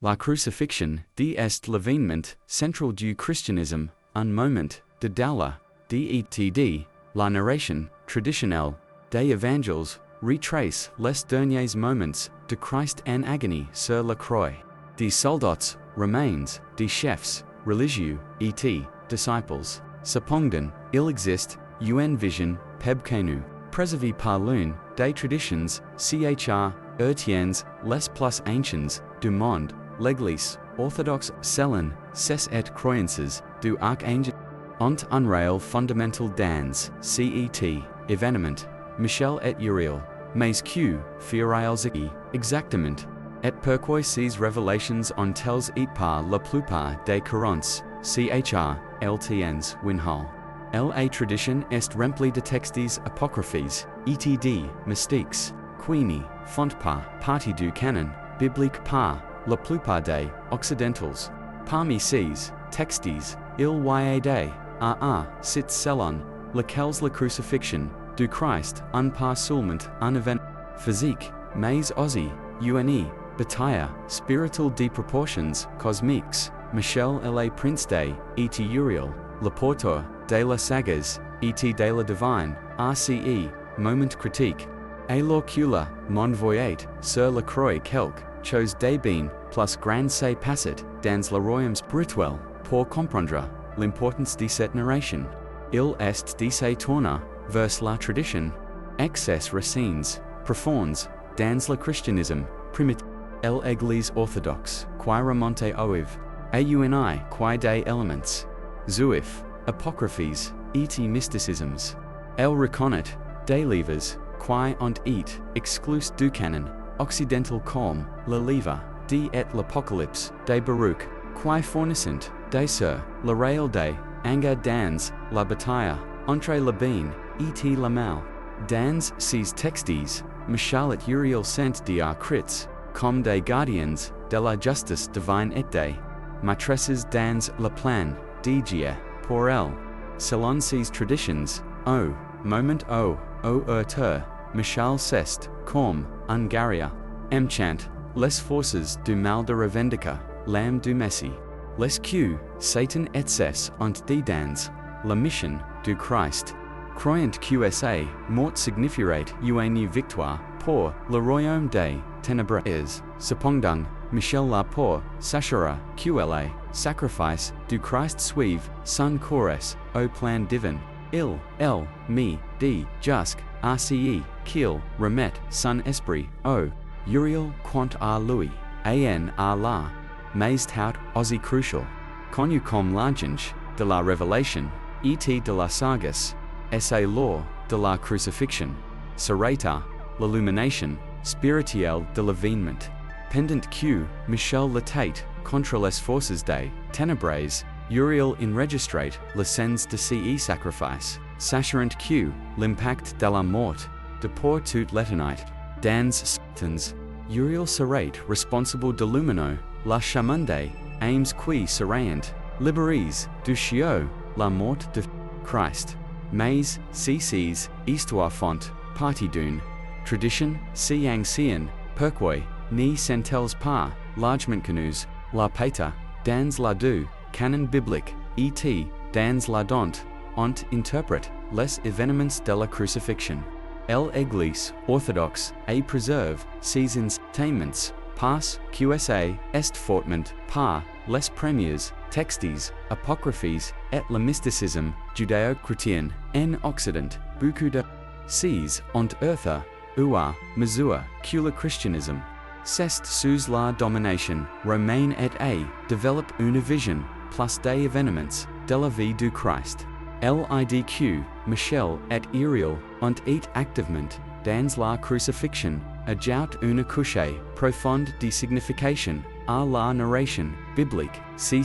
La Crucifixion, de est l'événement central du christianisme, un moment de douleur, d'etd, la narration traditionnelle des évangiles retrace les derniers moments de Christ en agonie sur la croix. Des soldats, remains, des chefs, religieux, et disciples. Cependant, il existe une vision pebcanu, préservée par l'une des traditions chr urtiennes les plus anciennes du monde, l'Église orthodoxe selon ses et croyances du archange. Ont un réel fondamental dans cet événement, Michel et Uriel, mais que feraient exactement, et pourquoi ces révélations ont-elles et par la plupart des courants, chr ltns winhall. La tradition est remplie de textes apocryphes, etd mystiques, qui ne font pas partie du canon biblique par la plupart des occidentals. Parmi ces textes, il y a des sites selon lesquels la crucifixion du Christ n'est pas seulement un événement physique, mais aussi une bataille spirituelle de proportions cosmiques. Michel et le prince et Uriel, le porteur de la sagas et de la divine RCE, moment critique. Alors que le monde voyait sur la croix quelque chose de bien plus grand s'est passé dans le royaume spirituel pour comprendre l'importance de cette narration. Il est de se tourner vers la tradition, excès racines profondes dans le christianisme primitif. L'Église orthodoxe, qui remonte au AUNI qui des éléments, zuif, apocryphes, et mysticisms. Elle reconnaît des livres, qui ont été exclus du canon occidental comme le livre de et l'Apocalypse de Baruch, qui fournissent des sur le réel de anger dans la bataille entre le bien et le mal. Dans ces textes, Michel et Uriel sont des crits, comme des gardiens de la justice divine et des maîtresses dans le plan de Dieu pour elle. Selon ces traditions, au moment où Michel ceste comme un guerrier, emchant les forces du mal de revendiquer l'âme du Messie. Les que Satan et ses ont dit dans la mission du Christ, croyant que sa mort signifierait une victoire pour le royaume des ténèbres. Cependant, Michel la pour s'assurer que le sacrifice du Christ suive son course au plan divin. Il me dit jusque RCE qu'il remet son esprit au Uriel quant à lui, à la mais tout aussi crucial, connu comme l'ange de la révélation, et de la sagesse, et lors de la crucifixion, serait l'illumination spirituelle de l'événement. Pendant que Michel luttait contre les forces des ténèbres, Uriel enregistrait les scènes de ce sacrifice, sachant que l'impact de la mort de pour toute l'éternité. Dans certains, Uriel serait responsable de l'illumination, la chemin des âmes qui seraient libérées du chiot, la mort de Christ. Mais ces histoires font partie d'une tradition si ancienne, pourquoi ne sont-elles pas largement connues, la paita, dans la du canon biblique, et dans la dont on interprète les événements de la crucifixion. L'Église orthodoxe et préserve ces enseignements parce que est fortement par les premiers textes apocryphes et le mysticisme judéo-chrétien en Occident. Beaucoup de ces ont été ou à mesure que le christianisme cesse sous la domination romaine et développe une vision plus des événements de la vie du Christ. L'idq, Michel et Uriel ont été activement dans la crucifixion, ajoute une couche profonde de signification à la narration biblique. Ces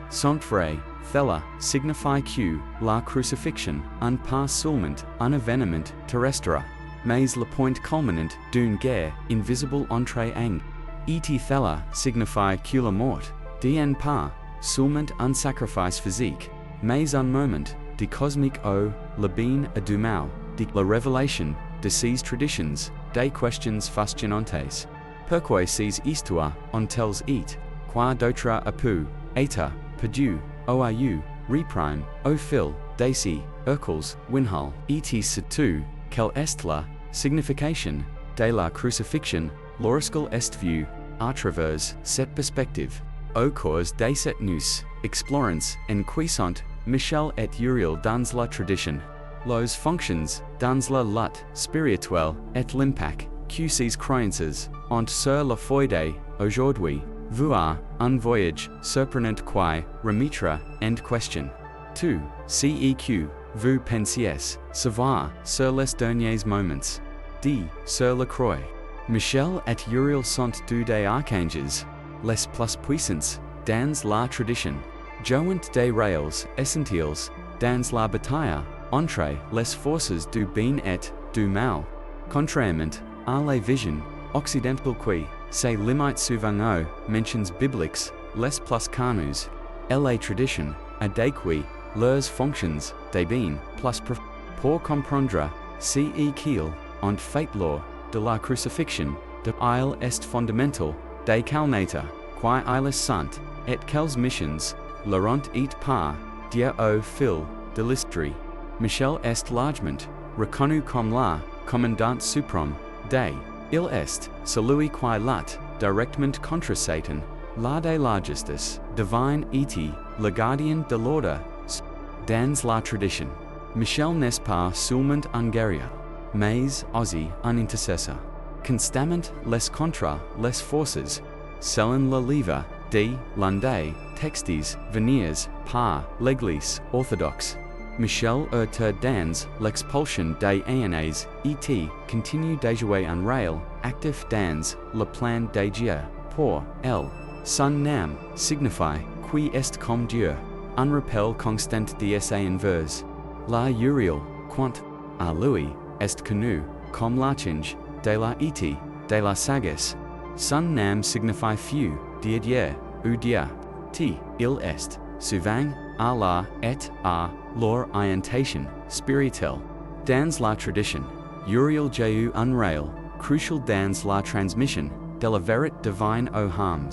sont vrais, cela signifie que la crucifixion n'est pas seulement un événement terrestre, mais le point culminant d'une guerre invisible entre eng. Et cela signifie que la mort n'est pas seulement un sacrifice physique, mais un moment de cosmique au le bien et du mal, de la révélation de ces traditions, des questions fascinantes. Pourquoi ces histoires ont-elles été qua d'autres apu, eta, perdu, oru, reprime, o fil, daci, Urkels, Winhal, et situ, quel est la signification de la crucifixion, lorsqu'il est vu, à travers cette perspective. Au cours de cette nous, explorons en cuisant Michel et Uriel dans la tradition, les fonctions dans la lutte spirituelle et l'impact que ces croyances ont sur la foi aujourd'hui. Voir un voyage surprenant qui remettra en question. 2. CEQ, vous pensiez savoir sur les derniers moments. D. Sur la croix. Michel et Uriel sont deux des archanges, les plus puissants, dans la tradition. Joint des rails essentiels, dans la bataille, entre les forces du bien et du mal. Contrairement à la vision occidentale qui se limite souvent aux mentions bibliques, les plus connues, et la tradition adéquate leurs fonctions de bien plus pour comprendre ce qu'il en fait lors de la crucifixion, de il est fondamental de calnata, qui ils sont, et quelles missions leur ont été par Dieu au fil de l'histoire. Michel est largement reconnu comme la commandant suprême de il est celui qui lutte directement contre Satan, la de la justice divine et le gardien de l'ordre. Dans la tradition, Michel n'est pas seulement un guerrier, mais aussi un intercesseur. Constamment les contre les forces, selon le livre de l'Inde, textes venus par l'Église orthodoxe. Michel autour dans l'expulsion des Aénés et continue de jouer un rôle actif dans le plan de Dieu pour elle. Son nom signifie qui est comme Dieu, un rappel constant de sa inverse. La Uriel, quant à lui, est connu comme l'archange de la et de la sagesse. Son nom signifie feu de Dieu ou Dieu. Il est souvent à la et à leur orientation spirituelle. Dans la tradition, Uriel joue un rôle crucial dans la transmission de la vérité divine aux hommes.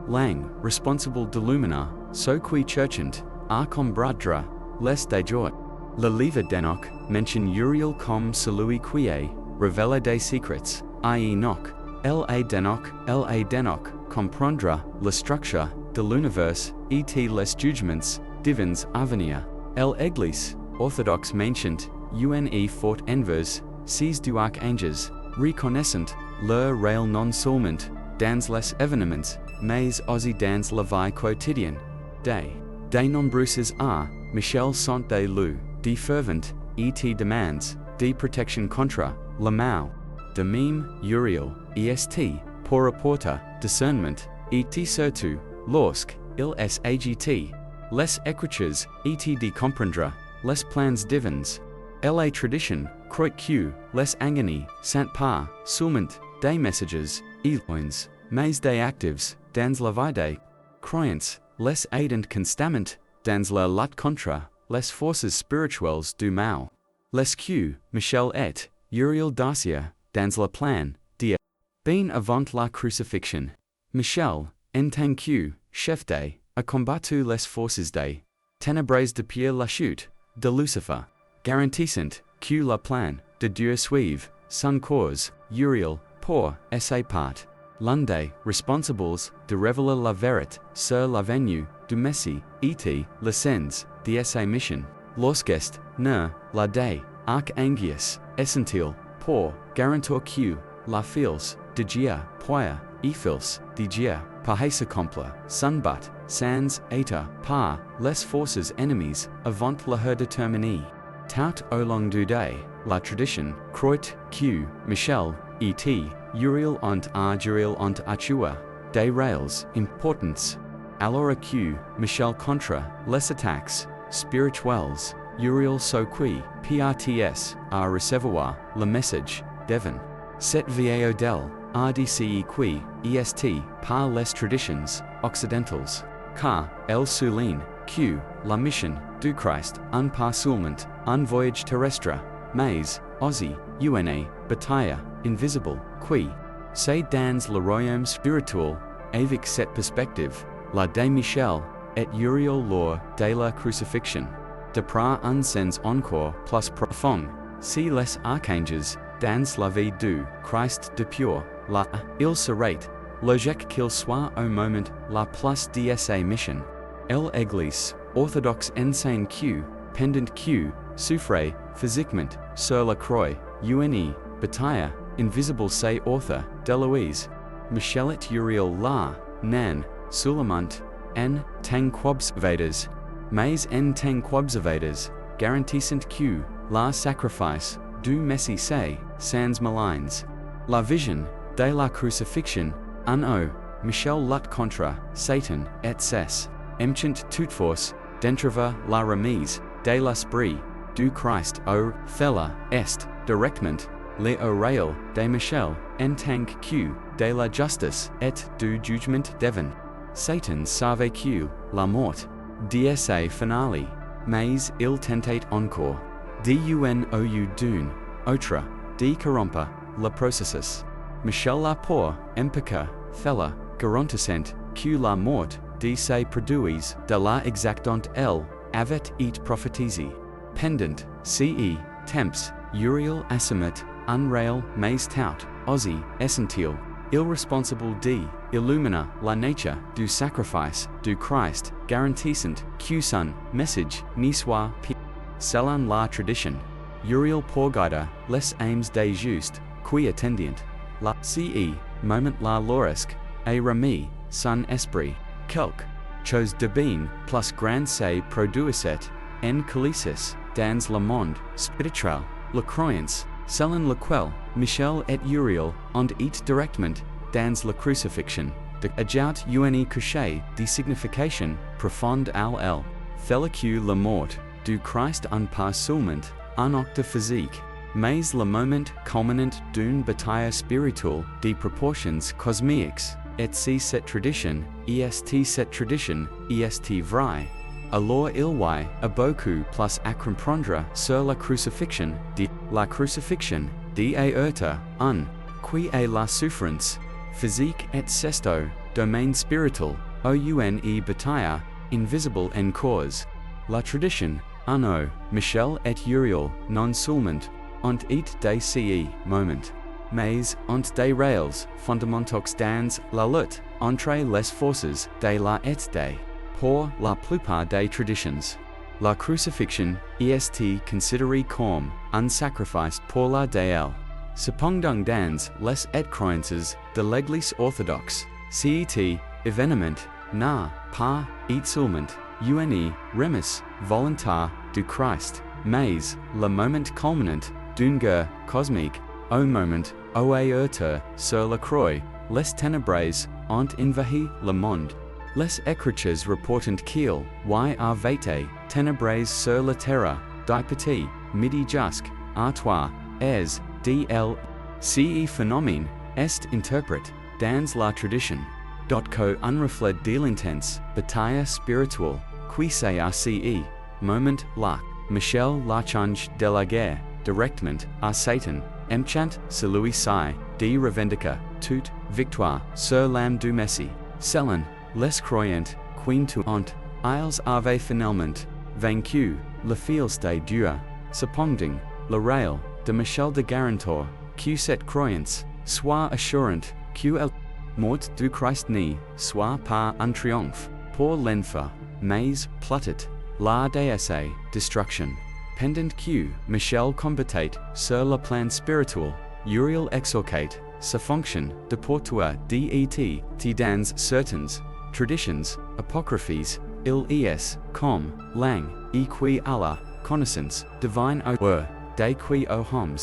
Lang, responsable d'illuminer ce qui cherchent à comprendre les de Dieu. Le livre d'Enoch mentionne Uriel comme celui qui révèle des secrets à Enoch. Elle d'Enoch comprendre la structure de l'univers et les jugements divins à venir. L'Église orthodoxe mentionne une fort envers ces deux archanges, reconnaissant leur rôle non seulement dans les événements, mais aussi dans la vie quotidienne. De nombreuses à Michel sont des loups, de ferventes et demandes de protection contre le mal. De même, Uriel est pour apporter discernement et surtout lorsque il est agité, les écritures et de comprendre les plans divins. Et la tradition croit que les agonies sont pas seulement des messages et loins, mais des actives dans la vie des croyants, les aidant constamment dans la lutte contre les forces spirituelles du mal. Les que Michel et Uriel dacier dans le plan de bien avant la crucifixion. Michel, en tant que chef de, a combattu les forces de ténèbres depuis la chute de Lucifer, garantissant que le plan de Dieu suive son cours. Uriel, pour sa part, l'un des responsables de révéler la vérité sur la venue du Messie et le sens de sa mission. Lorsqu'est ne la des archanges essentiel pour garantir que la fils de Dieu puisse et fils de Dieu par s'accomplir son but sans être par les forces ennemies avant leur déterminée. Tout au long du day, la tradition croit que Michel et Uriel ont achua des rôles importants. Alors que Michel contre les attaques spirituelles, Uriel so qui PRTS à recevoir le message devant. Cette vieille del RDCE qui est par les traditions occidentales, car elle souligne que la mission du Christ n'est pas seulement un voyage terrestre, mais aussi une bataille invisible qui c'est dans le royaume spirituel avec cette perspective, la de Michel, et Uriel lors de la crucifixion. D'après un sens encore plus profond, si les archanges, dans la vie du Christ depuis la, il serait logique qu'il soit au moment la plus de sa mission. L'Église orthodoxe enseigne que, pendant que, souffre physiquement sur la croix, une bataille invisible c'est author d'Eloïse. Michel et Uriel la, nan, seulement, en tant qu'observateurs, mais en tant qu'observateurs, garantissent que, la sacrifice, du Messie c'est, sans malines. La vision, de la crucifixion, en eau, Michel lutte contre, Satan, et ses, empchant toute force, d'entrever la remise, de l'esprit, du Christ au, fella, est, directement, les oreilles de Michel, en tant que, de la justice, et du jugement divin. Satan savait que, la mort, DSA finale, mais il tentait encore, d'une autre, de corrompre, le processus. Michel la pour, empêcher, fella, garantissant, que la mort, de se produise, de la exactant elle, avait it prophétisé. Pendant, ce temps, Uriel assumit, un réel, mais tout, aussi, essentiel, irresponsible de, illumina, la nature, du sacrifice, du Christ, garantissant, que son, message, n'y soit, selon la tradition. Uriel pour guider, les aims des justes, qui attendient, la, ce, moment la lorsque, et remis, son esprit, quelque, chose de bien, plus grand se produisit, en calicis, dans le monde, spirituel, la croyance, selon lequel, Michel et Uriel, ont it directement, dans la crucifixion, de ajout une couche de signification, profonde à elle, fella que la mort, du Christ en pas seulement, un acte physique, mais le moment culminant d'une bataille spirituelle de proportions cosmiques, et si cette tradition, est vrai, alors il y a beaucoup plus à comprendre sur la crucifixion, de aerta, un, qui est la souffrance, physique et sesto, domaine spirituel, une bataille, invisible en cause. La tradition, en Michel et Uriel, non seulement, ont it de ce moment, mais ont des rails fondamentaux dans la lutte entre les forces de la et de, pour la plupart des traditions. La crucifixion est considérée comme un sacrifice pour la DL. Cependant dans les et croyances de l'Église orthodoxe, cet événement n'a pas it seulement une remise volontaire du Christ, mais le moment culminant d'une guerre cosmique, au moment où est sur la croix, les ténèbres ont envahi le monde. Les Écritures rapportent qu'il y avait ténèbres sur la terre, depuis midi jusqu'à toi, es, dl. Ce phénomène est interprète, dans la tradition, co un reflet de l'intense bataille spirituelle, qui c'est à ce moment là, Michel l'archange de la guerre, directement à Satan, empchant celui ci de revendiquer toute victoire sur l'âme du Messie, selon les croyants, qui ont, ils avaient finalement vaincu le fils de Dieu, cependant, le rail de Michel de garantor, que cette croyance soit assurante, que la mort du Christ ne soit pas un triomphe pour l'enfer, mais plutôt la de sa destruction. Pendant que Michel combattait sur le plan spirituel, Uriel exorcate sa fonction de porteur det dans certaines traditions, apocryphes, il est comme lang, et qui à la connaissance divine ou de qui aux hommes.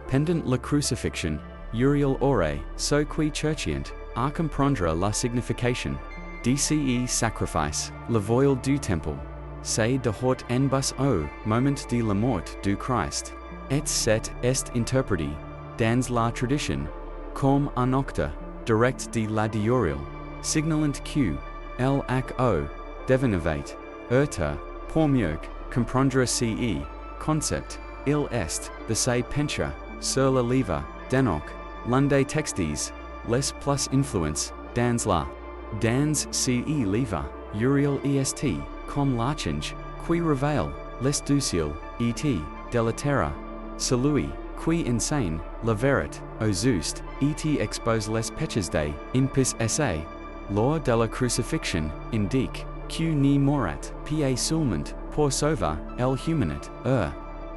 Pendant la crucifixion, Uriel aurait, ce qui cherchant, à comprendre la signification de ce sacrifice, le voile du temple, c'est de hort en bas au moment de la mort du Christ, et cet est interprété, dans la tradition, comme un acte direct de la de Uriel, signalant que, l'ho, devenait, pour mieux comprendre ce concept, il est de se pencher sur le livre d'Enoch, l'un des textes les plus influents dans la Dans ce livre, URIEL est, comme l'archange, qui révèle, les docile, et, de la terre, celui, qui enseigne, la vérité, au juste, et expose les péchés des, impis essaye, lors de la crucifixion, indique, que ni morat, pa seulement, pour sauver, el humanit,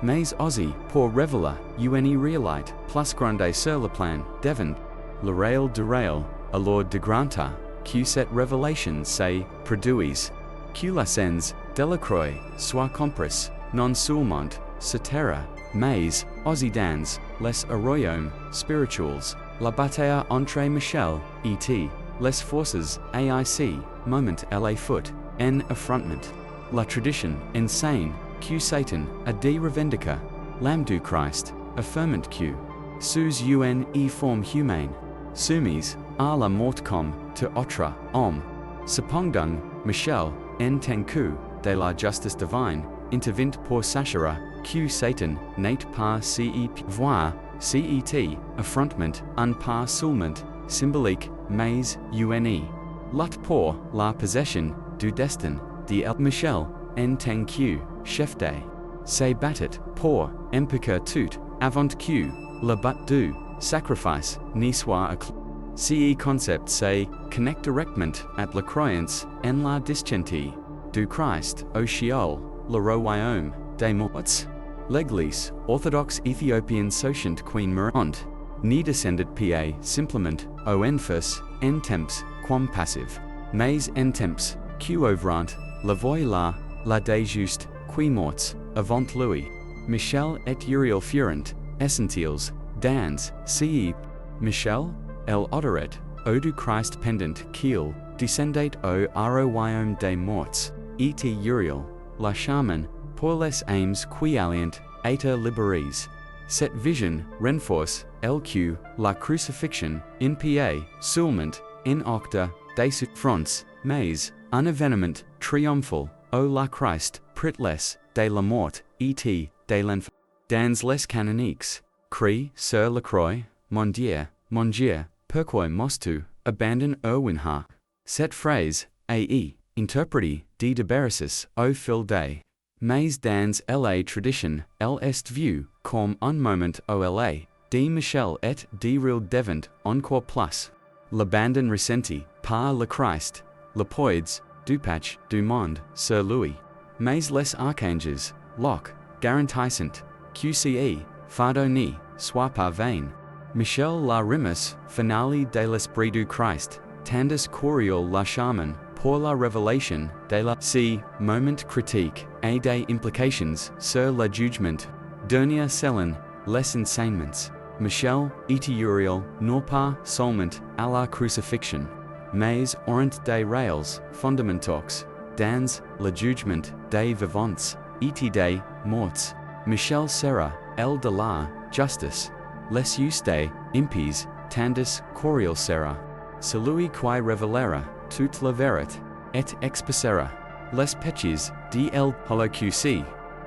mais aussi, pour révéler, une réalité, plus grande sur le plan, devant, le réel du réel, alors de granta, que cette révélation se produise, que la sens, de la croix, soit compris, non seulement, sur terre, mais, aussi dans, les royaumes, spirituals, la bataille entre Michel, et, les forces, aic, moment à la foot, en affrontement. La tradition, insane, que Satan, a de revendica, l'âme du Christ, affirmant que, sous une forme humaine, soumise, à la mort comme, to autre, homme. Cependant, Michel, en tant que, de la justice divine, intervint pour s'assurer, que Satan, n'est pas voir, cet, affrontement, un pas seulement, symbolique, mais, une. Lot pour, la possession, du destin, de el Michel, en tant que, chef de, se battit, pour, impliquer tout, avant que, le but du, sacrifice, ne soit accompli. Ce concept se, connect directement, at la croyance, en la descente, du Christ, au Sheol, le royaume, des morts. L'Église, orthodoxe Ethiopian sociant Queen Mirant, ni descended pa, simplement, au enfers, en temps, quam passive, mais en temps, que ouvrant, la voie la des juste, qui morts, avant lui, Michel et Uriel furent, essentiels, dans, ce, Michel, el odoret, au du Christ pendant qu'il, descendait au royaume des morts, et Uriel, la shaman, pour les aims qui alliant, et liberis. Cette vision, renforce, LQ, la crucifixion, in pa, seulement, in octa, des fronts, mais, un événement, triomphal, au la Christ, prit les, de la mort, et, de l'enfer. Dans les canoniques, crie, sur la croix, mon Dieu, pourquoi m'as-tu, abandon Erwinha? Cette phrase, ae, interprétée, de Berossus, au fil des. Mais dans la tradition, elle est vue, comme un moment ola, de Michel et de Rôle devant, encore plus. L'abandon ressenti, par le Christ, le poids, du patch, du monde, sur lui. Mais les archanges, Locke, garantissent, QCE, fardeau ni, soit pas vain. Michel la rimus, finale de l'esprit du Christ, tandis qu'Uriel la shaman, pour la révélation de la moment critique et des implications sur le jugement. Dernier selon les enseignements. Michel et Uriel non pas seulement à la crucifixion, mais orient des rails fondamentaux dans le jugement des vivants et des morts. Michel sera el de la justice, les justes impies, tandis qu'Uriel sera celui qui révélera toute la vérité, et exposera les péchés de el holoqc,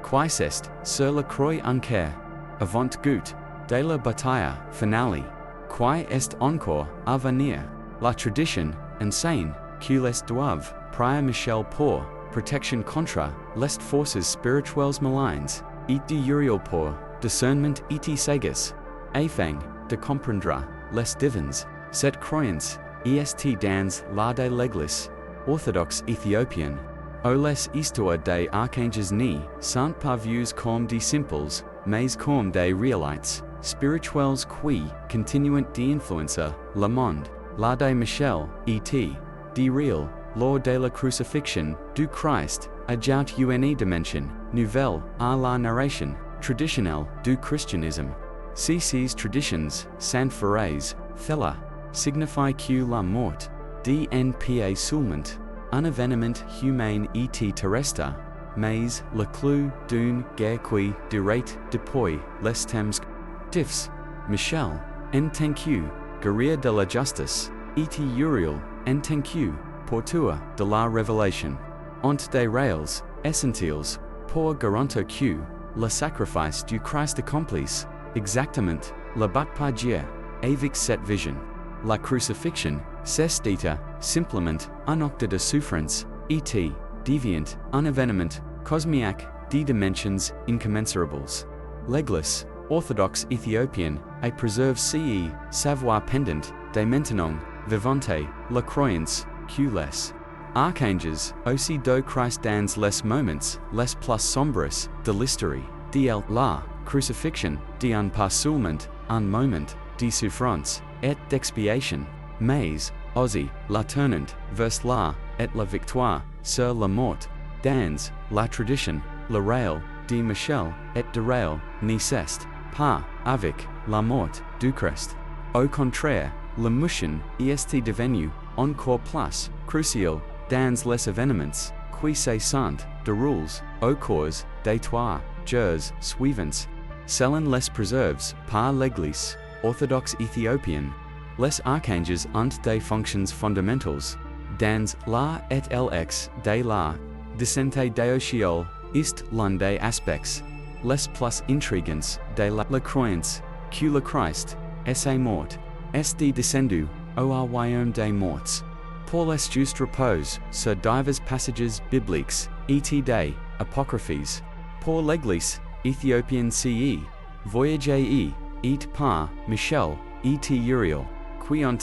qui est sur la croix encaire, avant goût, de la bataille finale, qui est encore à venir. La tradition enseigne que les doivent prier Michel pour protection contre les forces spirituelles malignes, et de Uriel pour discernment et sagesse, afin de comprendre les divins. Cette croyance est dans la de l'Église orthodoxe éthiopienne, où les histoires des archanges ne sont pas vues comme des simples, mais comme des réalités spirituelles qui continuent d'influencer le monde. La de Michel et de Rôle, lors de la crucifixion du Christ, ajoute une dimension nouvelle à la narration traditionnelle du christianisme. Ces traditions sans phrase, fella, signifie que la mort, d'NPA seulement, un événement humain et terrestre, mais le clou d'une guerre qui durait depuis les temps diffs. Michel, en tant que guerrier de la justice, et Uriel, en tant que porteur de la révélation, ont des rails essentiels pour garantir que le sacrifice du Christ accomplisse exactement le but par Dieu avec cette vision. la Crucifixion, cestita, simplement, unocta de souffrance, et, deviant, unevenement, cosmiac, d dimensions, incommensurables. Legless, Orthodox Ethiopian, a preserve ce, savoir pendant, de maintenant, vivante, la croyance, q-less. Archanges, aussi do Christ dans les moments, les plus sombres, de l'histoire, dl la, crucifixion, d'un pas seulement, un moment, de souffrance, et d'expiation, mais, aussi, la tournant, vers la, et la victoire, sur la mort, dans, la tradition, le Rôle, de Michel, et de Rôle, ni cest, pas, avec, la mort, du Christ. Au contraire, la motion, est devenu, encore plus, crucial, dans les événements, qui se sont, de rules, au cours, des 3 jours suivants. Selon les preserves, par l'Église, orthodoxe éthiopienne, les archanges ont des fonctions fondamentales, dans la et lx de la descente d'Ochiol, est l'un des aspects, les plus intrigants, de la croyance, que le Christ, est mort, est descendu, au royaume des morts. Pour les just repose, sur divers passages bibliques, et des apocryphes. Pour l'Église, Éthiopienne ce, voyager et par Michel, et URIEL, qui ont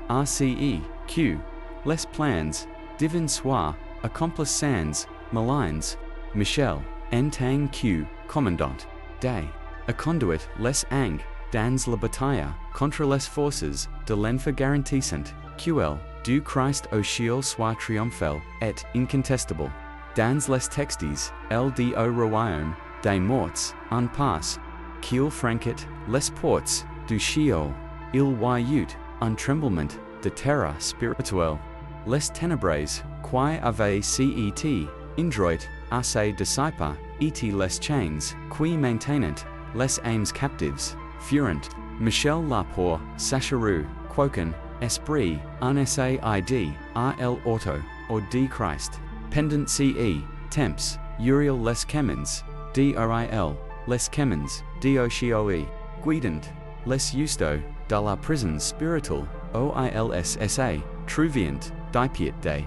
RCE, Q, les plans, divin soir, accomplice sans, maligns, Michel, en tant Q, commandant, des, a conduit les ang, dans la bataille, contre les forces, de l'enfer garantissant, QL, du Christ au ciel soit triomphal, et incontestable. Dans les textes, LD au royaume, des morts, en passe, qu'il franquit, les portes, du Sheol, il voyut, un tremblement, de terror spirituelle. Les ténèbres, qui avaient cet, indroit, à ses disciples, et les chains, qui maintainent, les âmes captives, furent, Michel la pour, sacheru, quoiqu'un, esprit, un said, rl auto, or d Christ, pendant ce, temps, URIEL les chemins, DRIL, les chemins, DOCOE, guidant, les justo, de la prison spirituelle, OILSSA, trouviant, dipiet de,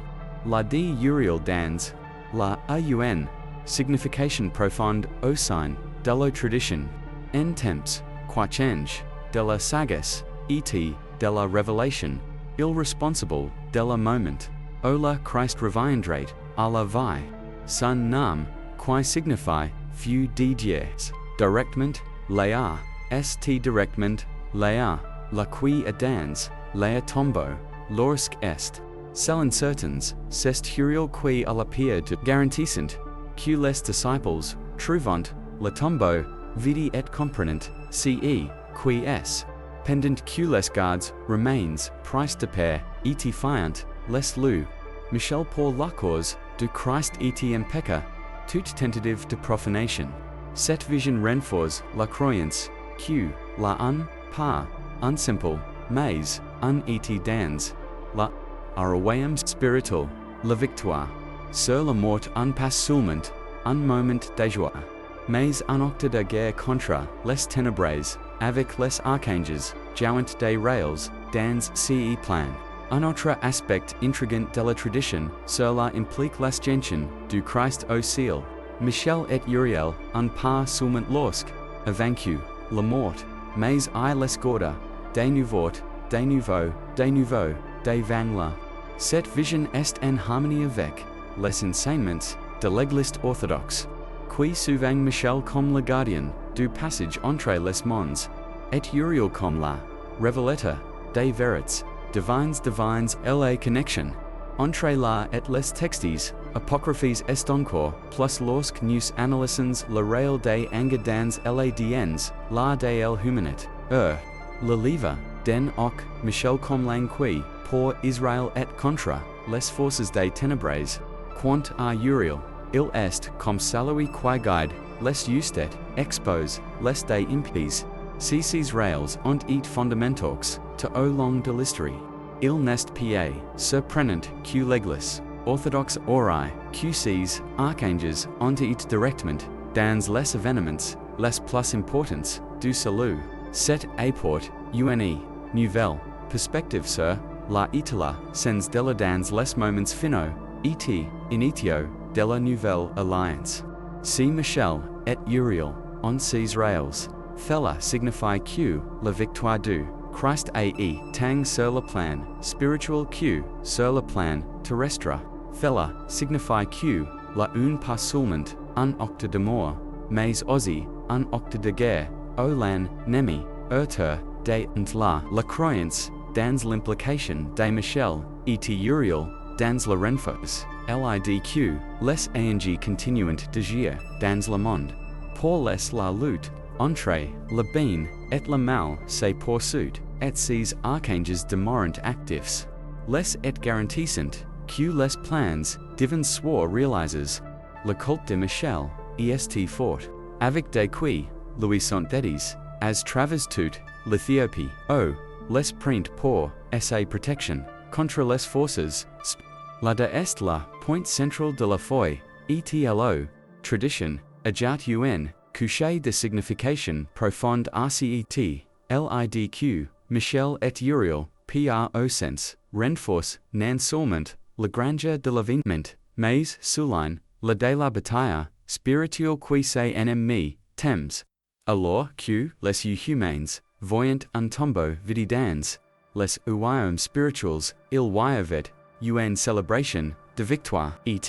la d URIEL dans, la AUN, signification profonde au sein, de la tradition, en temps, quachange, de la sagesse, et de la révélation, irresponsible, de la moment, o la Christ reviendrait, à la vie, son nom, qui signifie, feu de dieu, directement, léa, st directement, léa, la qui est dans, léa tombeau, lorsque est, selon certains, c'est URIEL qui à la pierre de garantissant, que les disciples, trouvant, le tombeau, vidi et comprenant, ce, qui est, pendant que les gardes, remains, price de paix, et fiant, les lou, Michel pour la cause, du Christ et impecca, toute tentative de profanation. Cette vision renforce la croyance, que, la un, pas, un simple, mais, un et dans, la, royaume spirituel, la victoire, sur la mort un pas seulement, un moment de joie, mais un acte de guerre contre les ténèbres, avec les archanges, jouant des rôles, dans ce plan. Un autre aspect intrigant de la tradition, cela implique l'ascension du Christ au ciel. Michel et URIEL, un pas seulement lorsque, a vaincu, la mort, mais I les gorda, des nouveaux, des vangla. Cette vision est en harmonie avec les enseignements de l'Église orthodoxe, qui souvent Michel comme le gardien du passage entre les mondes, et URIEL comme la révélateur des vérités divines la connexion entre la et les textes apocryphes est encore plus lorsque nous analysons le réel des engadans la diens la del humanit le livre den och Michel comme l'anqui pour Israël et contre les forces des ténèbres quant à URIEL il est comme celui qui guide les justes expose les des impies. Ces rails ont et fondamentaux, to au long de l'histoire. Il n'est pas surprenant que l'Église orthodoxe aurait, que ces archanges ont été directement, dans les événements, les plus importants, du salut. Cette apporte, une nouvelle perspective sur la Italia, sens della dans les moments finaux, et initio della nouvelle alliance. C. Michel et Uriel, on ces rails. Thella signifie que la victoire du Christ ae tang sur le plan spiritual que sur le plan terrestre. Thella signifie que la un pas seulement un octe de mort, mais aussi un octe de guerre, au lan nemi, de la croyance, dans l'implication de Michel, et Uriel, dans la renforce, lidq, les ang continuant d'agir, dans le monde. Pour les la lutte, entre le bien et le mal se poursuit, et ces archanges demeurant actifs. Les et garantissant, que les plans, divin soit réalises. Le culte de Michel, est fort. Avec de qui, Louis Saint-Dédis, as travers toute, l'Ethiopie, les print pour, sa protection, contre les forces, la de est la point central de la foi, etlo, tradition, ajat un, couché de signification profonde rcet, lidq, Michel et Uriel, pro sens, renforce, nan seulement, la grandeur de l'avènement, mais, souligne, la de la bataille, spiritual qui se ennemi, temps. Alors que, les humains, voyant un tombeau vide dans, les royaumes spirituals, il y avait, une célébration, de victoire, et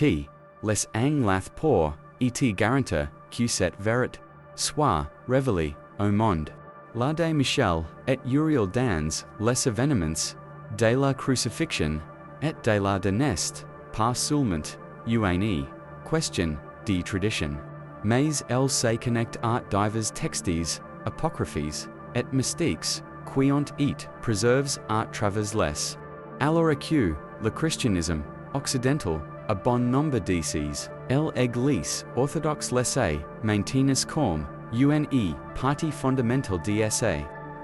les ang lath pour, et garantir, que cette vérité, soit, révélée, au monde. La de Michel, et Uriel dans, les événements, de la crucifixion, et de la de nest, pas seulement, une question, de tradition. Mais elle se connect art divers textes, apocryphes, et mystiques, qui ont et preserves art travers les. Alors que, le christianisme, occidental, a bon nombre d'icis, l'Église orthodoxe laissée, maintenance comme, une partie fondamentale d'sa.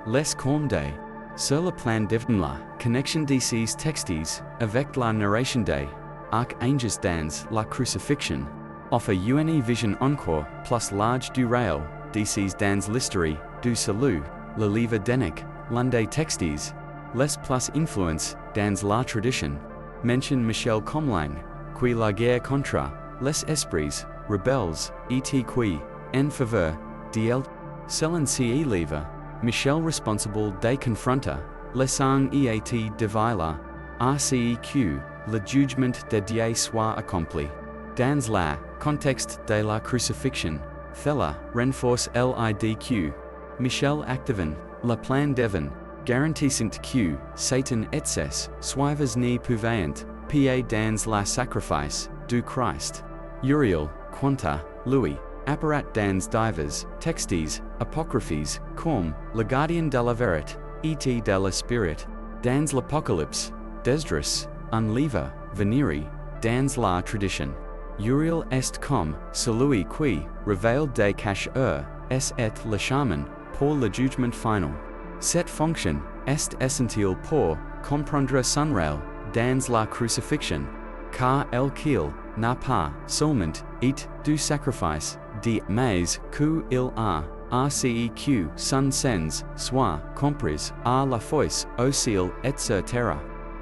Les comme de. Sur le plan divin la connexion d'icis textes, avec la narration des archanges dans la crucifixion, offer une vision encore plus large du réel, d'icis dans l'histoire, du salut, le livre d'Enoch, l'un des textes, les plus influence, dans la tradition, mention Michel comme lang, qui la guerre contre, les esprits, rebelles, et qui, en faveur, d'el, selon ce livre, Michel responsable de confronter, les sang et de vila, rceq, le jugement de Dieu soit accompli. Dans la contexte de la crucifixion, Thella renforce lidq, Michel activant, le plan divin, garantissant que, Satan et ses suivres ne pouvaient, pa dans la sacrifice, du Christ. Uriel, quanta, Louis, apparat dans divers, textes, apocryphes, comme, le gardien de la vérité, et de la spirit, dans l'Apocalypse, Desdras, un livre, veniri, dans la tradition. Uriel est comme, celui qui, révèle des cacheurs, est le chaman, pour le jugement final. Cette fonction, est essentielle pour, comprendre son rôle, dans la crucifixion, car el qu'il, n'a pas, seulement, et, du sacrifice, mais, que il a, rceq, son sens, soit, compris, à la fois, au ciel, etc.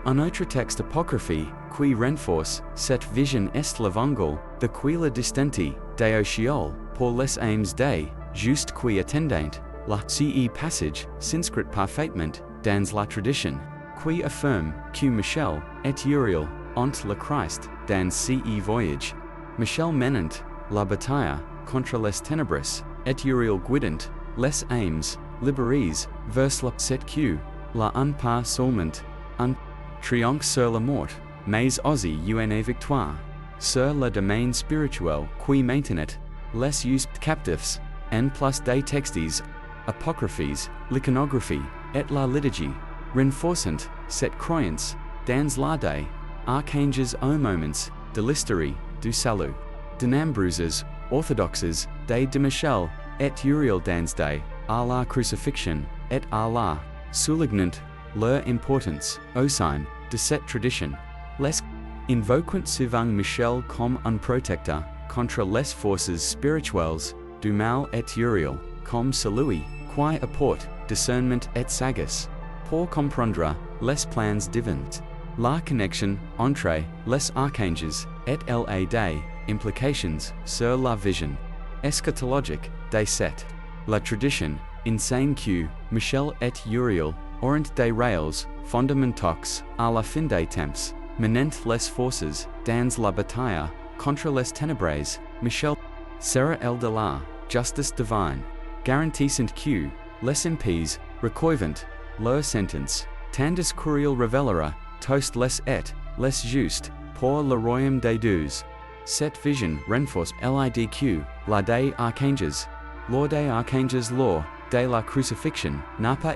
Un autre texte apocryphe, qui renforce, cette vision est l'evangile, de qui la distenti, de Sheol, pour les aims de, juste qui attendant, la ce passage, s'inscrit parfaitement, dans la tradition, qui affirme, que Michel, et Uriel, ont le Christ, dans ce voyage. Michel menant, la bataille, contre les ténèbres, et Uriel guidant, les aims, liberis, vers la set que, la un pas seulement, un triomphe sur la mort, mais aussi une victoire, sur le domaine spirituel qui maintenait, les used captifs, en plus des textes, apocryphes, l'iconographie, et la liturgie, renforçant, cette croyance, dans la des, archanges au moments, de l'histoire, du salut, de nombreuses, orthodoxes, de Michel, et Uriel dans des, à la crucifixion, et à la, soulignant, leur importance, au sein, de cette tradition. Les invoquant souvent Michel comme un protecteur, contre les forces spirituelles, du mal et Uriel, comme celui, qui apporte, discernment et sagesse, pour comprendre, les plans divins. La connexion, entre, les archanges, et la day, implications, sur la vision. Eschatologique, des sept. La tradition, insane Q, Michel et Uriel, orient des rails, fondamentox, à la fin des temps, menant les forces, dans la bataille, contre les ténèbres, Michel, Sarah el de la, justice divine, garantissant Q, les impies, recoivant, leur sentence, tandis qu'Uriel revelera, toast les et, les juste, pour le royaume des dieux. Cette vision renforce l'idq, la des archanges, lors des archanges lors de la crucifixion, n'a pas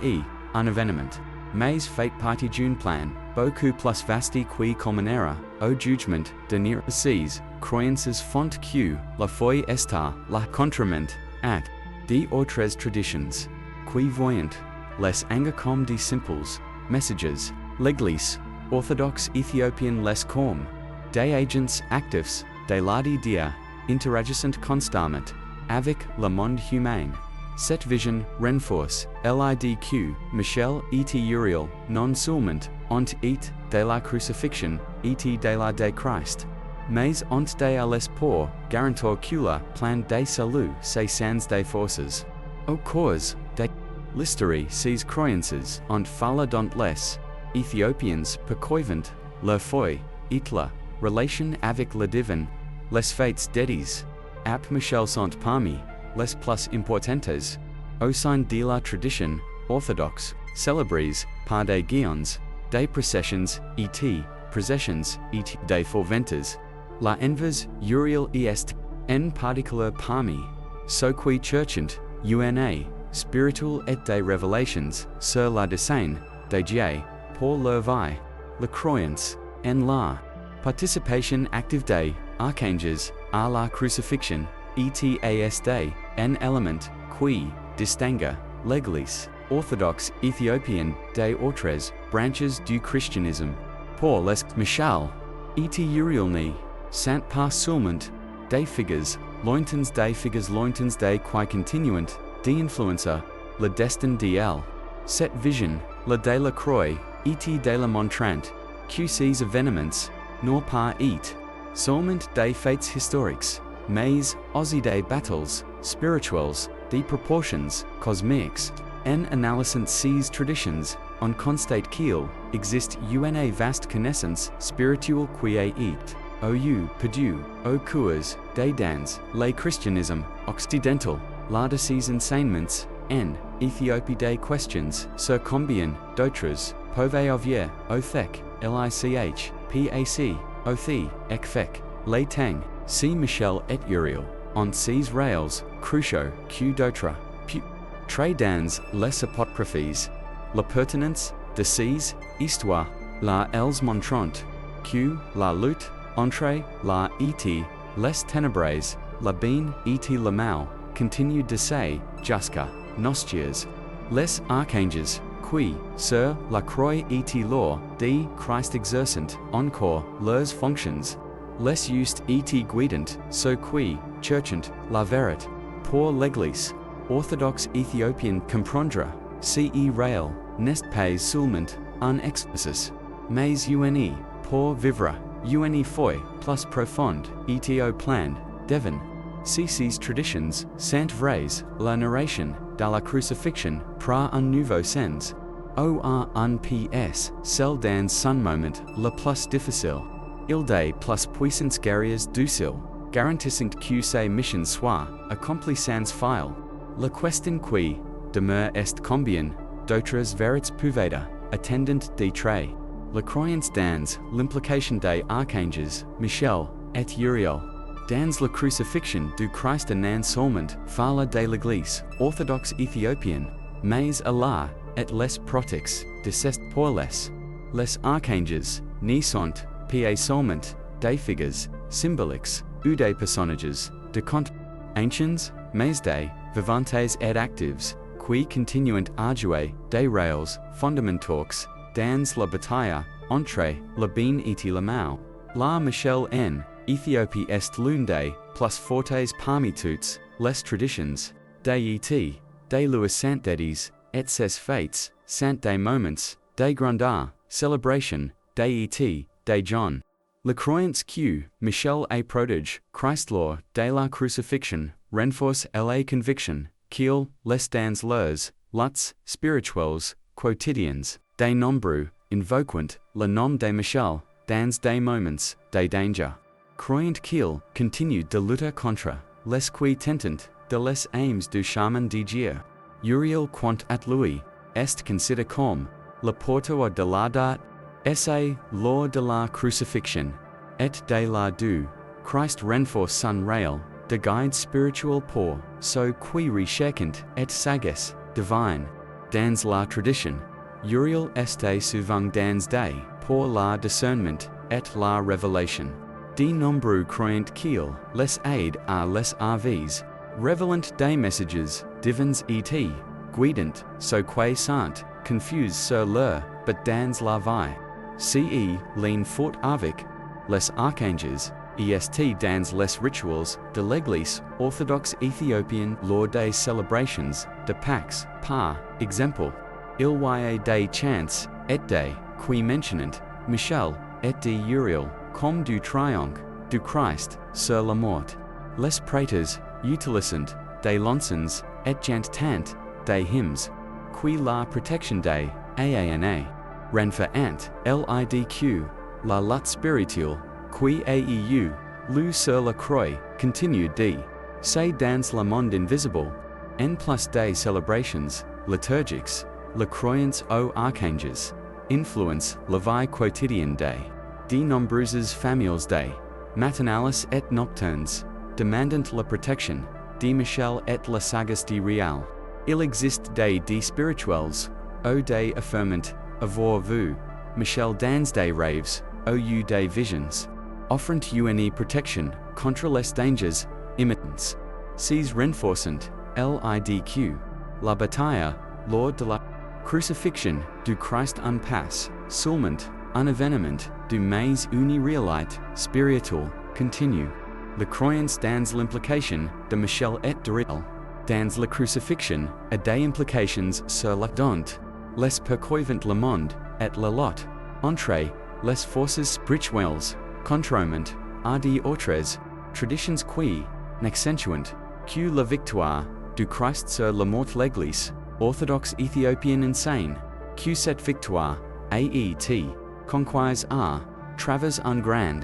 un événement, mais fait partie d'un plan, beaucoup plus vaste qui culminera, au jugement, dernier assises, croyances font que, la foi está, la contrament, at, des autres traditions, qui voyant, les anglicom des simples, messages, l'église, orthodoxe éthiopienne les comme, des agents actifs, de l'adi dia, interagissant constamment, avec le monde humain. Cette vision renforce l'idq, Michel et Uriel, non seulement, ont et de la crucifixion, et de la de Christ, mais ont de les pour, garantir que le plan de salut se sans des forces. Au cause de l'histoire ces croyances ont fallu dans les Ethiopiens poursuivant leur foi, et la relation avec le divin, les faits dédiés, ap Michel sont parmi les plus importantes, au sein de la tradition orthodoxe, célébrées par des guions, des processions et processions et des ferventes. La envers Uriel est, en particulier parmi, ce qui cherchent, una, spiritual et des révélations, sur la dessein, de Dieu, pour leur vie, la croyance, en la participation active des archanges, à la crucifixion, ETASD, un élément, qui, distingue, l'église, orthodoxe éthiopienne, des autres, branches du christianisme. Pour les Michel, et Uriel ni, sont pas seulement, des figures lointaines de qui continuent, d'influencer, le destin d'elle. Cette vision, la de la croix, et de la montrant, que ces événements, n'ont pas et, seulement des faits historiques, mais aussi des battles, spirituels, des proportions, cosmiques, en analysant ces traditions, on constate qu'il existe une vaste connaissance spirituelle qui est ou perdu, au cours des dans, le christianisme occidental, la de ces enseignements, en Éthiopie des questions sur combien d'autres peuvent avoir au thec, lich, pac, au the, ekfec, les tang, si Michel et Uriel, on ces rails, cruciaux, que d'autres, très dans les apocryphes, la pertinence de ces histoires, la elles montrant, que la lutte, entre la et les ténèbres, la bien et le mal, continue de se, jusqu'à nos jours. Les archanges, qui, sur la croix et lors de Christ exercent encore leurs fonctions, les just et guidant, ceux qui, cherchent la vérité, pour l'église, orthodoxe éthiopienne comprendra, ce réel, n'est pas seulement un exercice, mais une, pour vivre, une foi plus profonde, et au plan, divin. Si ces traditions sont vraies, la narration de la crucifixion prend un nouveau sens. O un PS, celle dans son moment le plus difficile. Il des plus puissantes guerriers ducile, garantissant que ces missions soient accomplies sans fail. La question qui demeure est combien d'autres vérités peuvent attendant d'être. La croyance dans l'implication des archanges, Michel et Uriel. Dans la crucifixion du Christ non seulement fala de l'église orthodoxe éthiopienne, mais Allah et les protex de cet pour les archanges, ni sont, pas seulement, des figures, symboliques, ou des personnages, de contes, anciens, mais des vivantes et actives, qui continuent à jouer des rôles fondamentaux dans la bataille entre le bien et le mal. La Michel en Éthiopie est l'une des plus fortes parmi toutes les traditions, des et de lui saint dédiés, et ses faits, sont des moments de grandeur, celebration, de et, de John. La croyance Q, Michel A. Prodige, Christ law, de la crucifixion, renforce la conviction, Kiel, les dans leurs, luts, spirituels, quotidiens, de nombreux, invoquant, le nom de Michel, dans des moments, de danger. Croyant Kiel, continued de lutter contre, les qui tentent, de les aims du chemin de Dieu. Uriel quant at lui, est consider comme, le porteur de la date, essai, lors de la crucifixion, et de la du, Christ renforce son rail, de guide spiritual pour, so qui recherchant et sagesse, divine, dans la tradition. Uriel est souvent dans des, pour la discernment, et la révélation. De nombreux croyant qu'il, les aide à les avis, révélant des messages, divins et guidant, so que sont, confuse sur leur, but dans la vie. Ce, lean fort avec, les archanges, est dans les rituals, de l'église, orthodoxe éthiopienne lors des célébrations, de Pax, par exemple. Il y a des chants, et des, qui mentionnent, Michel, et de Uriel, comme du triomphe, du Christ, sur la mort. Les prêtres, utilisant, des lonsons, et chantant, des hymns, qui la protection des, aana, renforcant, lidq, la lutte spirituelle, qui aeu, lu sur la croix, continue de, c'est dans le monde invisible, en plus des célébrations, liturgiques, la croyance aux archanges, influence la vie quotidienne de nombreuses familles de, matinales et nocturnes, demandant la protection, de Michel et la sagesse de Réal. Il existe des spirituels, ou des affirmant, avoir vu, Michel dans des rêves, ou des visions, offrant une protection, contre les dangers, imminents. Ces renforçant, lidq, la bataille, lors de la crucifixion, du Christ en passe, seulement, un événement, du mais une réalité, spirituelle, continue. La croyance dans l'implication, de Michel et de Réal, dans la crucifixion, a des implications sur la dont, les poursuivant le monde, et la lot, entre, les forces spirituelles, contrairement, à des autres, traditions qui, n'accentuant, que la victoire, du Christ sur la mort l'église, orthodoxe éthiopienne insane, que cette victoire, aet, conquise à, travers un grand,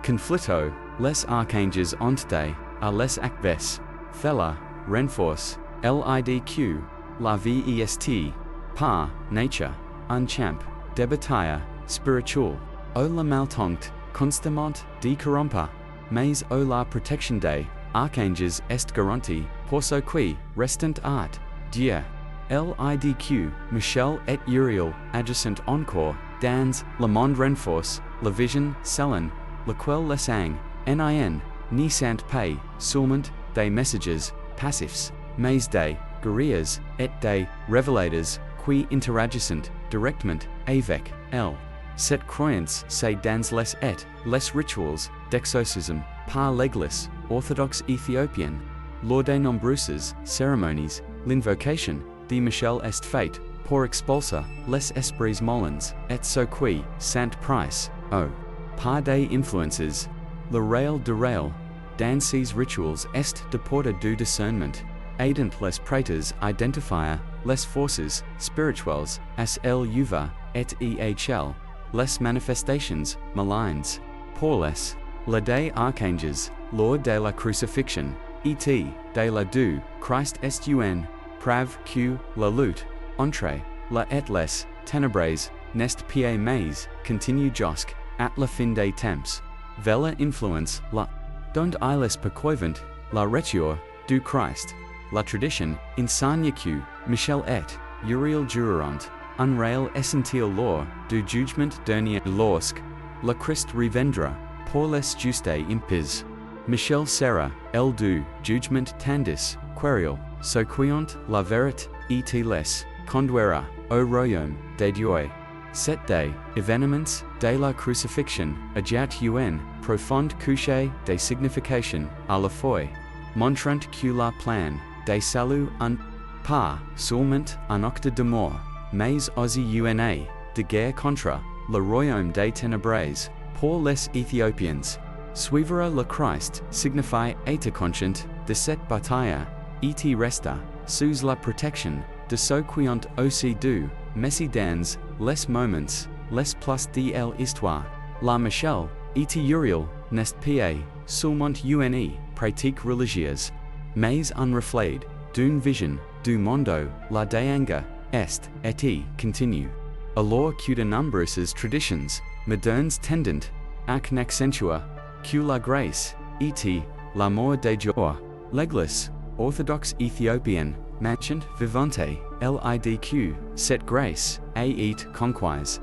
conflitto, les archanges ont de, à les acves, fella, renforce, lidq, la vie est, par nature, un champ, de bataille, spiritual, o la maltonct, constamment, de corrompa, mais o la protection des, archanges est garantie, pour ce qui, restant art, Dieu. Lidq, Michel et Uriel, adjacent encore, dans, le monde renforce, la vision, selon, lequel les sang, nin, ni sant pay, seulement, des messages, passifs, mais des, guerrillas, et des, révélateurs, qui interagissent, directement, avec, cette croyance, c'est dans les rituals, d'exorcisme, par l'église, orthodoxe éthiopienne, lors des nombreuses, cérémonies, l'invocation, de Michel est faite, pour expulser, les esprits malins, et ce qui, sant price, par des influences, le rail de rail, dans ces rituals est de porter du discernment, aidant les prêtres identifier, les forces, spirituelles, sluva, et ehl, les manifestations, malignes, pour la des archanges, lors de la crucifixion, et de la du, Christ est un, prav q, la lutte, entre, la et les, ténèbres, nest pied mais, continue josque, at la fin des temps, vela influence, la, dont les poursuivant, la retour, du Christ, la tradition, enseigne que, Michel et, Uriel jurant, un rail essentiel lors, du jugement dernier lorsque, le Christ reviendra, pour les justes impies. Michel sera, el du, jugement tandis, queriel, so quiant, la vérité, et les, conduira, au royaume, de Dieu. Cet des, événements, de la crucifixion, ajat un, profonde couche, de signification, à la fois, montrant que la plan, de salut un, pas, seulement, un acte de mort, mais aussi una, de guerre contre le royaume des ténèbres, pour les Ethiopians. Suivre le Christ signifie être conscient de cette bataille, et resta sous la protection de ceux qui ont aussi du Messie dans les moments les plus de l'histoire. La Michel, et Uriel, n'est pas seulement une pratique religieuse, mais un reflet d'une vision du monde, la déanga est et continue. Alors que de nombreuses traditions modernes tendent à accentuer que la grâce et l'amour de Dieu, l'Église orthodoxe éthiopienne, maintient vivante l'idq, cette grâce est conquise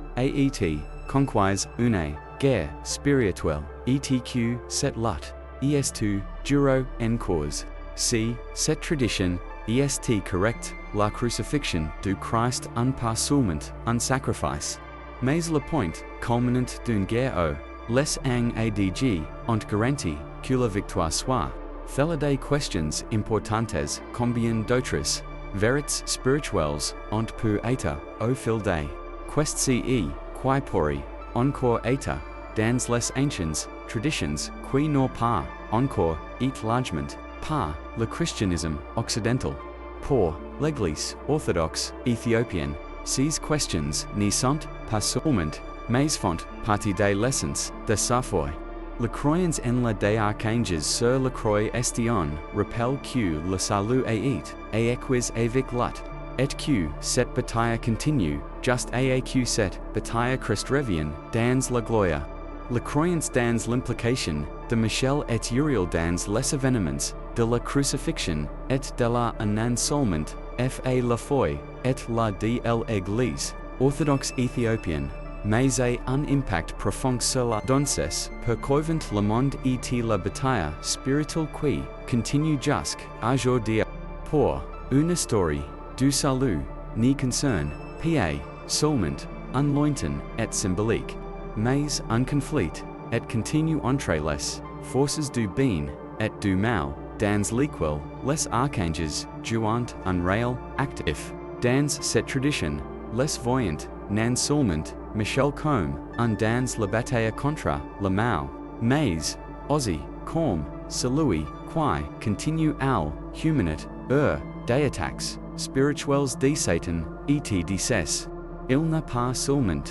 une guerre spirituelle, etq cette lutte, est duro en cause. Si cette tradition est correcte, la crucifixion du Christ n'est pas seulement un sacrifice, mais le point culminant d'une guerre les adg ont garanti que la victoire soit. Fela des questions importantes combien d'autres vérités spirituelles ont pu être au fil des questions qui pourraient encore être dans les anciennes traditions qui n'ont pas encore été largement par le christianisme occidental. Pour l'Église orthodoxe éthiopienne, ces questions ne sont pas seulement mais font partie des leçons de sa foi. La croyance en la des archanges sur la croix estion rappelle que le salut est acquis avec lutte, et que cette bataille continue juste et que cette bataille Christ revient dans la gloire. La croyance dans l'implication de Michel et Uriel dans les événements de la crucifixion et de la annoncement fa la foi et la de l'Église orthodoxe éthiopienne, mais a un impact profond sur la danse poursuivant le monde et la bataille spirituelle qui continue jusqu'à aujourd'hui. Pour une histoire du salut ne concerne pas seulement un lointain et symbolique, mais un conflit et continue entre les forces du bien et du mal dans lesquelles les archanges jouent un rôle actif. Dans cette tradition, les voyants non seulement Michel comme un dans la bataille contre le mal, mais aussi comme celui qui continue à humanier des attaques spirituelles de Satan et de ses. Il n'a pas seulement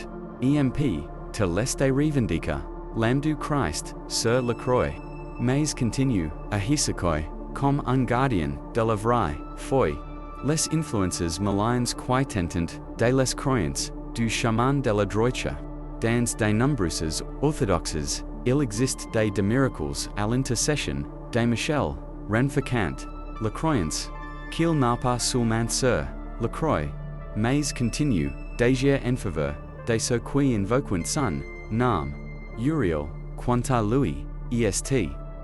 EMP te l'est revendique l'âme du Christ sur la croix, mais continue à hisser comme un gardien de la vraie foi. Les influences malignes qui tentent de les croyances du chemin de la droite. Dans de nombreuses orthodoxes, il existe des miracles à l'intercession de Michel, renforçant la croyance qu'il n'a pas seulement sur la croix, mais continue d'agir en faveur de ceux qui invoquent son nom. Uriel, quant à lui, est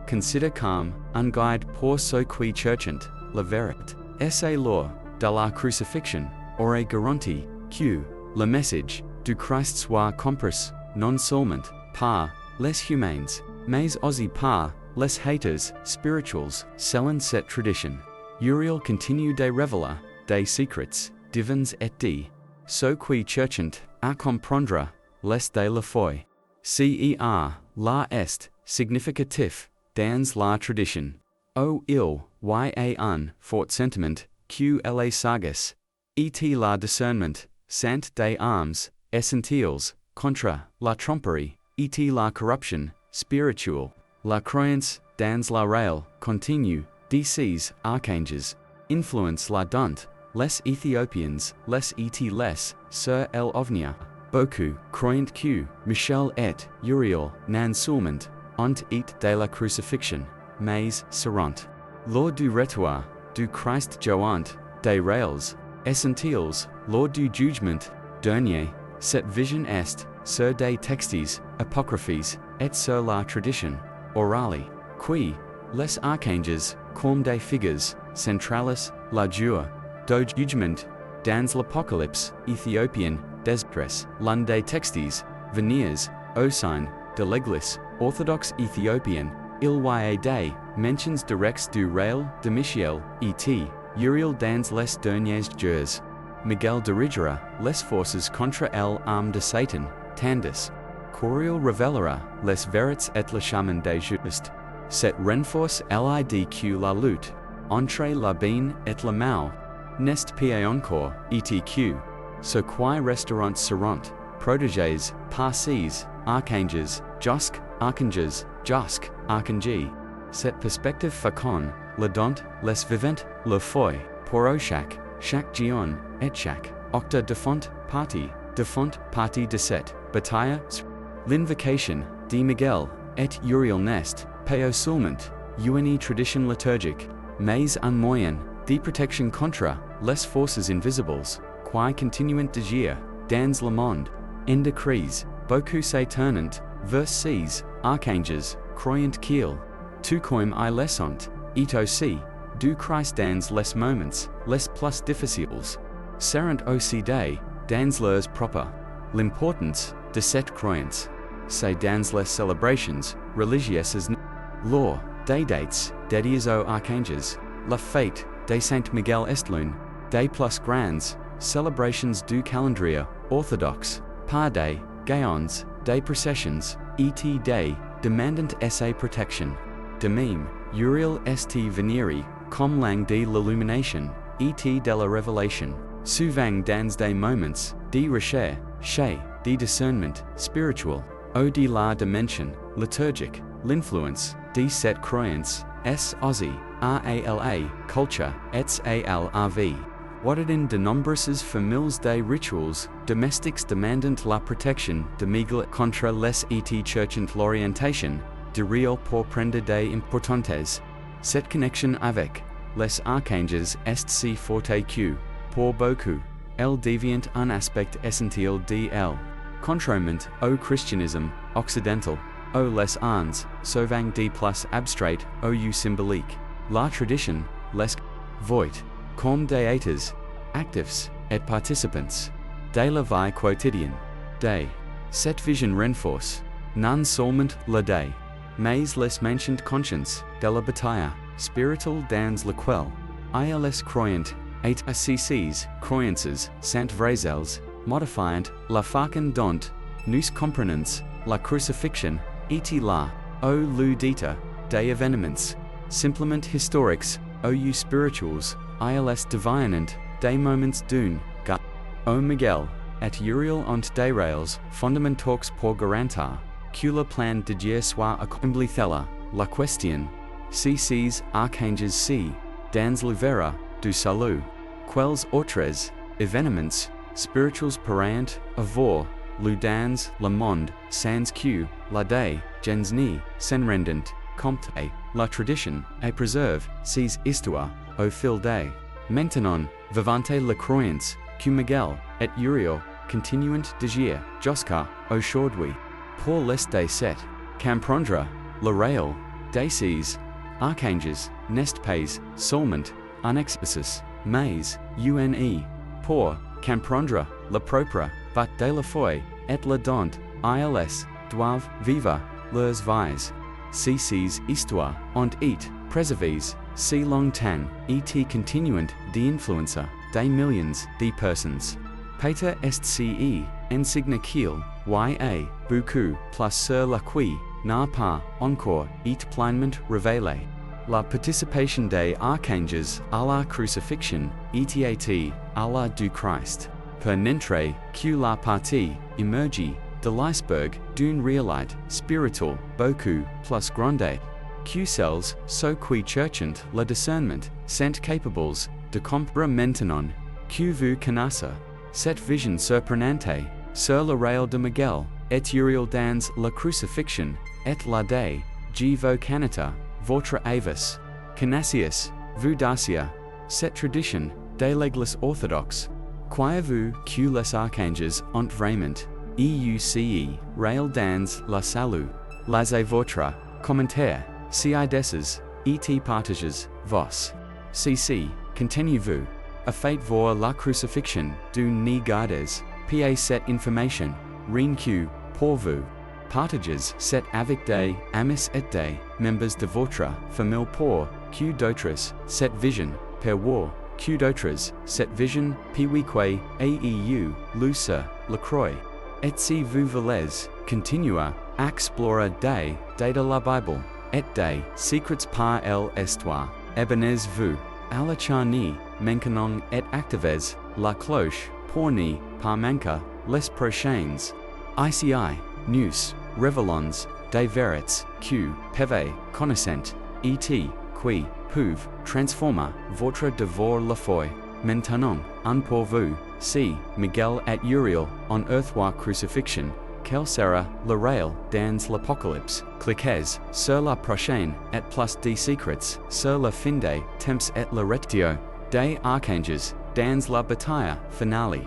considéré comme un guide pour ceux qui cherchent la vérité. C'est lors de la crucifixion aurait garanti que le message du Christ soit compris non seulement par les humains, mais aussi par les haters spirituels selon cette tradition. Uriel continue de révéler des secrets divins et de ceux qui cherchent à comprendre les de la foi. Cer la est significatif dans la tradition. Il y a un fort sentiment que les sagas et la discernment sont des armes essentielles contre la tromperie et la corruption spirituelle. La croyance dans la réelle continue de ces archanges influence la dont les Ethiopiens les et les sur l'avenir. Beaucoup croient que Michel et Uriel non seulement ont été de la crucifixion, mais seront lors du retour du Christ jouant des rôles essentiels lors du jugement dernier. Cette vision est sur des textes apocryphes et sur la tradition orale, qui les archanges comme des figures centrales la jour du jugement dans l'Apocalypse éthiopienne destres l'un des textes venir au sein de l'Église orthodoxe éthiopienne. Il y a des mentions directes du rôle de Michel et Uriel dans les derniers jours. Miguel de Rigera, les forces contra el arme de Satan, tandis. Curiel revelera, les verités et le chemin de juste. Cet renforce l'idq la lutte, entre la bien et le mal. Nest pas encore, etq. Ce qui restaurant seront, protégés, par ces, archanges, josque, archangi. Cette perspective facon, le dont, les vivant, le foi, pour chaque gion, et chaque, octa defont partie de cette, bataille. L'invocation, de Miguel, et URIEL nest, peo seulement, une tradition liturgique, mais un moyen, de protection contre, les forces invisibles, qui continuent d'agir, dans le monde, en decrees, beaucoup se tournant, vers ces, archanges, croyant qu'ils, tout comme ils le sont, et aussi, du Christ dans les moments, les plus difficiles, seront aussi dans leurs propres. L'importance de cette croyance, c'est dans les célébrations religieuses, lors des dates dédiées aux archanges, la fête de Saint Miguel est l'une des plus grandes célébrations du calendrier orthodoxe, par des géants, des processions, et des demandant sa protection. De même, URIEL est vénéré comme langue de l'illumination, et de la révélation, souvent dans des moments de recherche, de discernement spirituel, ou de la dimension liturgique. L'influence de cette croyance est aussi à la culture et à la vie. Wadded de nombreuses familles de rituals domestiques demandant la protection de Miguel contre les et cherchant l'orientation de URIEL pour prendre des importantes. Cette connexion avec les archanges est si forte que, pour beaucoup, elle devient un aspect essentiel de elle. Contrairement au christianisme occidental, où les ans souvent de plus abstraits ou symboliques, la tradition les voit comme des êtres actifs et participants de la vie quotidienne. Cette vision renforce non seulement la mais les mentioned conscience de la bataille spirituelle dans laquelle ils croyant et à ces croyances sont vraies, modifiant la façon dont nous comprenons la crucifixion et la ou le dita des événements simplement historiques ou spirituels, ils deviennent des moments d'une ga. O Miguel et URIEL ont des rails fondamentaux pour garantir que le plan de Dieu soit accompli. La question, si ces archanges si, dans le vera du salut, quels autres événements spirituels pourraient avoir lieu dans le monde sans que la gens ni s'en rendent compte. La tradition et préserve ces histoires au fil des. Maintenant, vivante la croyance que Miguel et URIEL continuent d'agir jusqu'à aujourd'hui. Pour les des sept, comprendre le réel de ces archanges n'est pas seulement un exercice, mais une pour comprendre la propre bat de la foi et la dont ils doivent vivre leurs vies. Si ces histoires ont été préservées si longtemps et continuent d'influencer des millions de personnes, Peter est ce insigne qu'il y a beaucoup plus sur la qui n'a pas encore été pleinement révélé. La participation des archanges à la crucifixion était à la du Christ, per n'entrer que la partie émergée de l'iceberg d'une réalité spirituelle beaucoup plus grande, que celles ceux qui cherchent le discernement sont capables de comprendre maintenant que vous connaissez cette vision surprenante sur le réel de Miguel et URIEL dans la crucifixion et la de vous connaître votre avis, connaissez vous dacia, cette tradition de l'Église orthodoxe, croyez-vous que les archanges ont vraiment réel dans la salut, lisez votre commentaire, si des et partagez vos. Si, continuez-vous à faire voir la crucifixion du ni gardes, pa cette information, rien que pour vous. Partagez cette avec des amis et des membres de votre famille pour que d'autres cette vision, per voir Q d'autres, cette vision, piwique, aeu, luce, lacroix. Et si vous voulez, continua, explorer des, de la Bible, et des, secrets par l'histoire, ebenez vous, à la charnie, mencanon et activez, la cloche, pour ni, par manca, les prochaines. ICI, news, revelons, des verets, q, peve, connaissent, et qui, pouve, transforma, votre devoir la foi. Maintenant, un pour vous, si, Miguel et Uriel, en earthwa crucifixion, quel sera le réel dans l'apocalypse. Cliquez sur la prochaine, et plus des secrets, sur la fin des temps et la rectio, des archanges, dans la bataille finale.